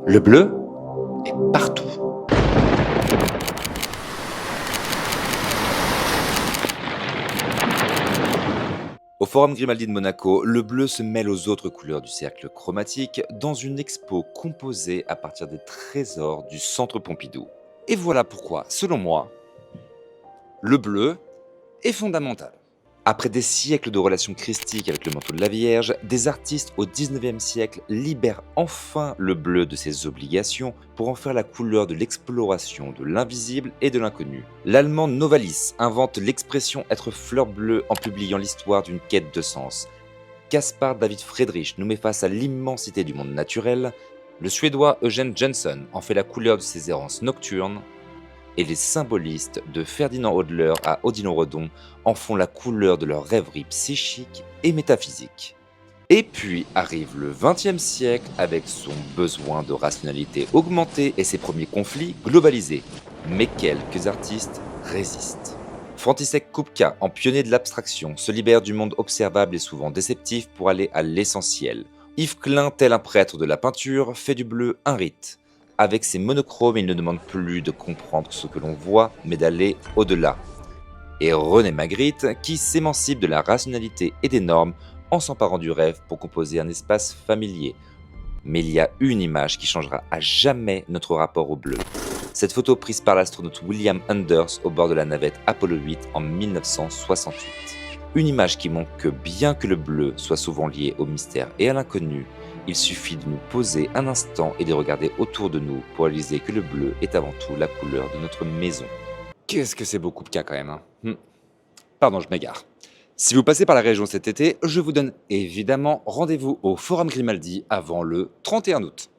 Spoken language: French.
Le bleu est partout. Au Forum Grimaldi de Monaco, le bleu se mêle aux autres couleurs du cercle chromatique dans une expo composée à partir des trésors du Centre Pompidou. Et voilà pourquoi, selon moi, le bleu est fondamental. Après des siècles de relations christiques avec le manteau de la Vierge, des artistes au 19e siècle libèrent enfin le bleu de ses obligations pour en faire la couleur de l'exploration de l'invisible et de l'inconnu. L'allemand Novalis invente l'expression être fleur bleue en publiant l'histoire d'une quête de sens. Caspar David Friedrich nous met face à l'immensité du monde naturel. Le Suédois Eugen Jönsson en fait la couleur de ses errances nocturnes. Et les symbolistes de Ferdinand Hodler à Odilon Redon en font la couleur de leur rêverie psychique et métaphysique. Et puis arrive le XXe siècle avec son besoin de rationalité augmentée et ses premiers conflits globalisés. Mais quelques artistes résistent. František Kupka, en pionnier de l'abstraction, se libère du monde observable et souvent déceptif pour aller à l'essentiel. Yves Klein, tel un prêtre de la peinture, fait du bleu un rite. Avec ses monochromes, il ne demande plus de comprendre ce que l'on voit, mais d'aller au-delà. Et René Magritte, qui s'émancipe de la rationalité et des normes en s'emparant du rêve pour composer un espace familier. Mais il y a une image qui changera à jamais notre rapport au bleu. Cette photo prise par l'astronaute William Anders au bord de la navette Apollo 8 en 1968. Une image qui montre que bien que le bleu soit souvent lié au mystère et à l'inconnu, il suffit de nous poser un instant et de regarder autour de nous pour réaliser que le bleu est avant tout la couleur de notre maison. Qu'est-ce que c'est beau Kupka quand même, hein. Pardon, je m'égare. Si vous passez par la région cet été, je vous donne évidemment rendez-vous au Forum Grimaldi avant le 31 août.